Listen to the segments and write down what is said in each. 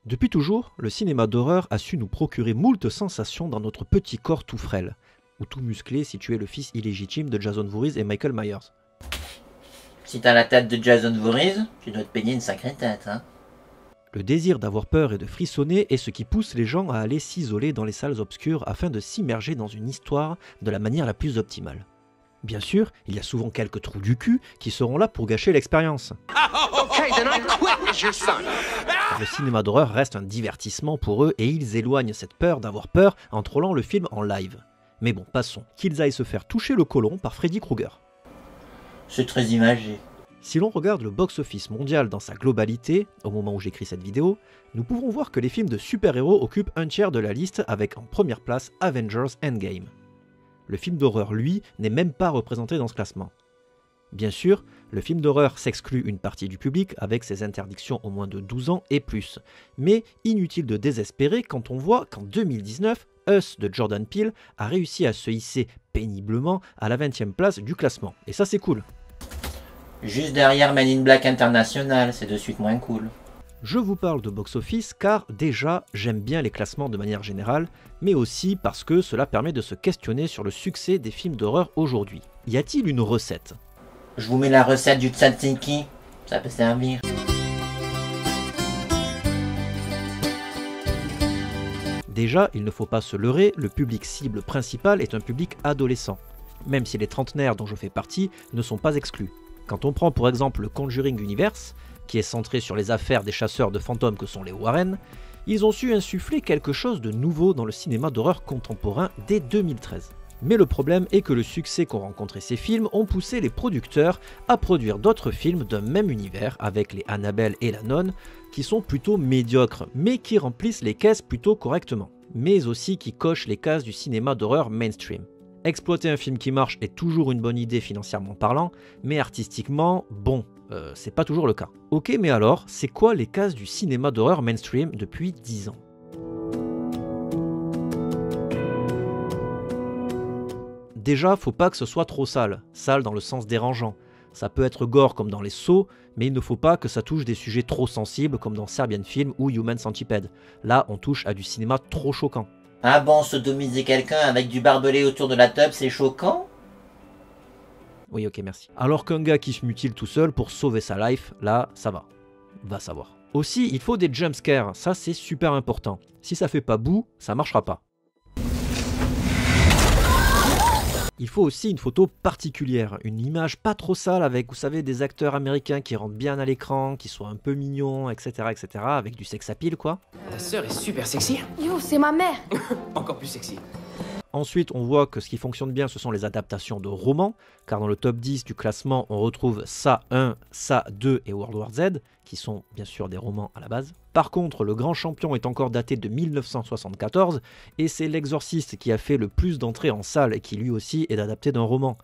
Depuis toujours, le cinéma d'horreur a su nous procurer moult sensations dans notre petit corps tout frêle, ou tout musclé si tu es le fils illégitime de Jason Voorhees et Michael Myers. Si t'as la tête de Jason Voorhees, tu dois te payer une sacrée tête, hein. Le désir d'avoir peur et de frissonner est ce qui pousse les gens à aller s'isoler dans les salles obscures afin de s'immerger dans une histoire de la manière la plus optimale. Bien sûr, il y a souvent quelques trous du cul qui seront là pour gâcher l'expérience. Le cinéma d'horreur reste un divertissement pour eux et ils éloignent cette peur d'avoir peur en trollant le film en live. Mais bon, passons, qu'ils aillent se faire toucher le côlon par Freddy Krueger. C'est très imagé. Si l'on regarde le box-office mondial dans sa globalité, au moment où j'écris cette vidéo, nous pouvons voir que les films de super-héros occupent un tiers de la liste avec en première place Avengers Endgame. Le film d'horreur, lui, n'est même pas représenté dans ce classement. Bien sûr, le film d'horreur s'exclut une partie du public avec ses interdictions au moins de 12 ans et plus, mais inutile de désespérer quand on voit qu'en 2019, Us de Jordan Peele a réussi à se hisser péniblement à la 20e place du classement, et ça c'est cool. Juste derrière Men in Black International, c'est de suite moins cool. Je vous parle de box-office car déjà j'aime bien les classements de manière générale, mais aussi parce que cela permet de se questionner sur le succès des films d'horreur aujourd'hui. Y a-t-il une recette? Je vous mets la recette du tzatziki, ça peut servir. Déjà, il ne faut pas se leurrer, le public cible principal est un public adolescent, même si les trentenaires dont je fais partie ne sont pas exclus. Quand on prend pour exemple le Conjuring Universe, qui est centré sur les affaires des chasseurs de fantômes que sont les Warren, ils ont su insuffler quelque chose de nouveau dans le cinéma d'horreur contemporain dès 2013. Mais le problème est que le succès qu'ont rencontré ces films ont poussé les producteurs à produire d'autres films d'un même univers avec les Annabelle et la Nonne, qui sont plutôt médiocres, mais qui remplissent les caisses plutôt correctement, mais aussi qui cochent les cases du cinéma d'horreur mainstream. Exploiter un film qui marche est toujours une bonne idée financièrement parlant, mais artistiquement, bon, c'est pas toujours le cas. Ok, mais alors, c'est quoi les cases du cinéma d'horreur mainstream depuis 10 ans? Déjà, faut pas que ce soit trop sale, sale dans le sens dérangeant. Ça peut être gore comme dans les Saw, mais il ne faut pas que ça touche des sujets trop sensibles comme dans Serbian Film ou Human Centipede. Là, on touche à du cinéma trop choquant. Ah bon, sodomiser quelqu'un avec du barbelé autour de la tub, c'est choquant? Oui, ok, merci. Alors qu'un gars qui se mutile tout seul pour sauver sa life, là, ça va. Va savoir. Aussi, il faut des jumpscares, ça c'est super important. Si ça fait pas boue, ça marchera pas. Il faut aussi une photo particulière, une image pas trop sale avec, vous savez, des acteurs américains qui rentrent bien à l'écran, qui soient un peu mignons, etc., etc., avec du sex appeal, quoi. Ta sœur est super sexy. Yo, c'est ma mère. Encore plus sexy. Ensuite, on voit que ce qui fonctionne bien, ce sont les adaptations de romans, car dans le top 10 du classement, on retrouve Ça 1, Ça 2 et World War Z, qui sont bien sûr des romans à la base. Par contre, le grand champion est encore daté de 1974, et c'est L'Exorciste qui a fait le plus d'entrées en salle, et qui lui aussi est adapté d'un roman.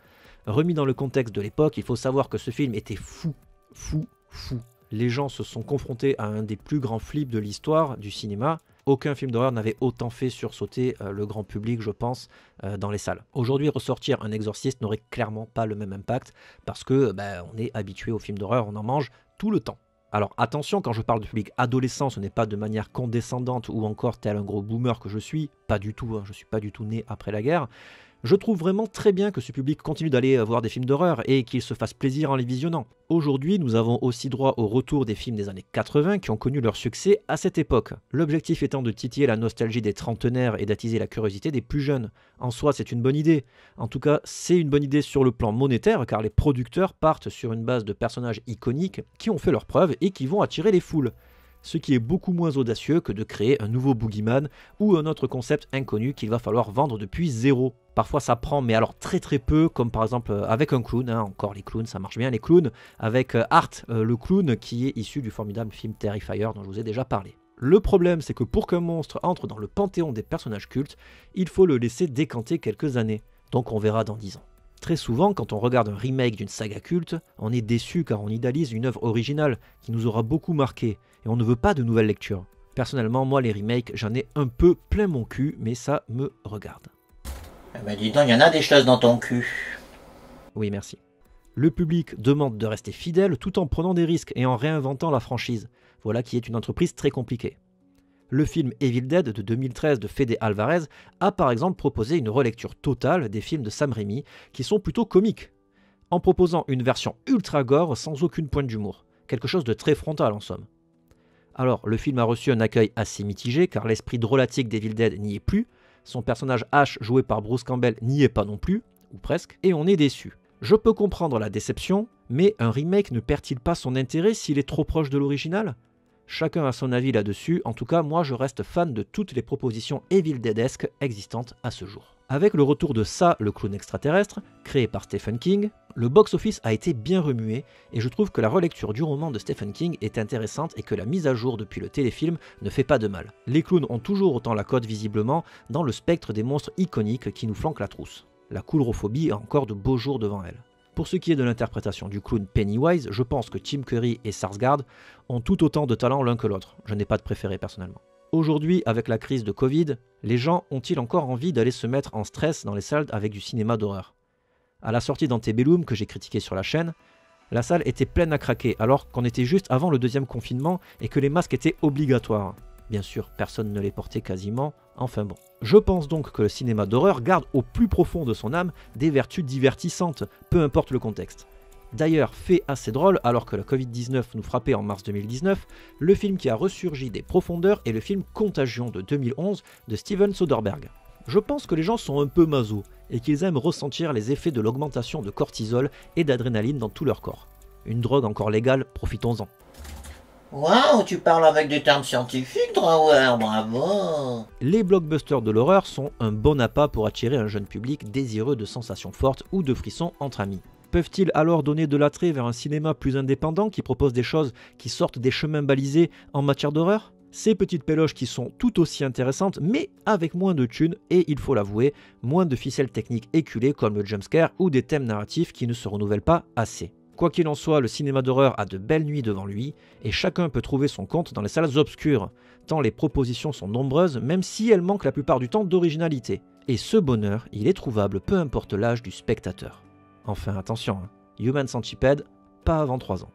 Remis dans le contexte de l'époque, il faut savoir que ce film était fou. Les gens se sont confrontés à un des plus grands flips de l'histoire du cinéma. Aucun film d'horreur n'avait autant fait sursauter le grand public, je pense, dans les salles. Aujourd'hui, ressortir un Exorciste n'aurait clairement pas le même impact parce que on est habitué aux films d'horreur, on en mange tout le temps. Alors attention, quand je parle de public adolescent, ce n'est pas de manière condescendante ou encore tel un gros boomer que je suis, pas du tout, je suis pas du tout né après la guerre. Je trouve vraiment très bien que ce public continue d'aller voir des films d'horreur et qu'il se fasse plaisir en les visionnant. Aujourd'hui, nous avons aussi droit au retour des films des années 80 qui ont connu leur succès à cette époque. L'objectif étant de titiller la nostalgie des trentenaires et d'attiser la curiosité des plus jeunes. En soi, c'est une bonne idée. En tout cas, c'est une bonne idée sur le plan monétaire car les producteurs partent sur une base de personnages iconiques qui ont fait leurs preuves et qui vont attirer les foules. Ce qui est beaucoup moins audacieux que de créer un nouveau boogeyman ou un autre concept inconnu qu'il va falloir vendre depuis zéro. Parfois ça prend, mais alors très peu, comme par exemple avec un clown, encore les clowns, ça marche bien les clowns, avec Art, le clown qui est issu du formidable film Terrifier dont je vous ai déjà parlé. Le problème c'est que pour qu'un monstre entre dans le panthéon des personnages cultes, il faut le laisser décanter quelques années, donc on verra dans 10 ans. Très souvent, quand on regarde un remake d'une saga culte, on est déçu car on idéalise une œuvre originale qui nous aura beaucoup marqué, et on ne veut pas de nouvelles lectures. Personnellement, moi les remakes, j'en ai un peu plein mon cul, mais ça me regarde. Eh ben dis donc, il y en a des choses dans ton cul. Oui, merci. Le public demande de rester fidèle tout en prenant des risques et en réinventant la franchise. Voilà qui est une entreprise très compliquée. Le film Evil Dead de 2013 de Fede Alvarez a par exemple proposé une relecture totale des films de Sam Raimi qui sont plutôt comiques, en proposant une version ultra gore sans aucune pointe d'humour, quelque chose de très frontal en somme. Alors, le film a reçu un accueil assez mitigé car l'esprit drôlatique d'Evil Dead n'y est plus, son personnage Ash joué par Bruce Campbell n'y est pas non plus, ou presque, et on est déçu. Je peux comprendre la déception, mais un remake ne perd-il pas son intérêt s'il est trop proche de l'original ? Chacun a son avis là-dessus, en tout cas moi je reste fan de toutes les propositions Evil Deadesques existantes à ce jour. Avec le retour de Ça, le clown extraterrestre, créé par Stephen King, le box-office a été bien remué et je trouve que la relecture du roman de Stephen King est intéressante et que la mise à jour depuis le téléfilm ne fait pas de mal. Les clowns ont toujours autant la cote visiblement dans le spectre des monstres iconiques qui nous flanquent la trousse. La coulrophobie a encore de beaux jours devant elle. Pour ce qui est de l'interprétation du clown Pennywise, je pense que Tim Curry et Skarsgård ont tout autant de talent l'un que l'autre. Je n'ai pas de préféré personnellement. Aujourd'hui, avec la crise de Covid, les gens ont-ils encore envie d'aller se mettre en stress dans les salles avec du cinéma d'horreur ? À la sortie d'Antebellum, que j'ai critiqué sur la chaîne, la salle était pleine à craquer alors qu'on était juste avant le deuxième confinement et que les masques étaient obligatoires. Bien sûr, personne ne les portait quasiment, enfin bon. Je pense donc que le cinéma d'horreur garde au plus profond de son âme des vertus divertissantes, peu importe le contexte. D'ailleurs, fait assez drôle, alors que la Covid-19 nous frappait en mars 2019, le film qui a ressurgi des profondeurs est le film Contagion de 2011 de Steven Soderbergh. Je pense que les gens sont un peu maso et qu'ils aiment ressentir les effets de l'augmentation de cortisol et d'adrénaline dans tout leur corps. Une drogue encore légale, profitons-en. Waouh, tu parles avec des termes scientifiques, Drawer, bravo. Les blockbusters de l'horreur sont un bon appât pour attirer un jeune public désireux de sensations fortes ou de frissons entre amis. Peuvent-ils alors donner de l'attrait vers un cinéma plus indépendant qui propose des choses qui sortent des chemins balisés en matière d'horreur ? Ces petites péloches qui sont tout aussi intéressantes, mais avec moins de thunes et, il faut l'avouer, moins de ficelles techniques éculées comme le jumpscare ou des thèmes narratifs qui ne se renouvellent pas assez. Quoi qu'il en soit, le cinéma d'horreur a de belles nuits devant lui, et chacun peut trouver son compte dans les salles obscures, tant les propositions sont nombreuses, même si elles manquent la plupart du temps d'originalité. Et ce bonheur, il est trouvable peu importe l'âge du spectateur. Enfin attention, Human Centipede, pas avant 3 ans.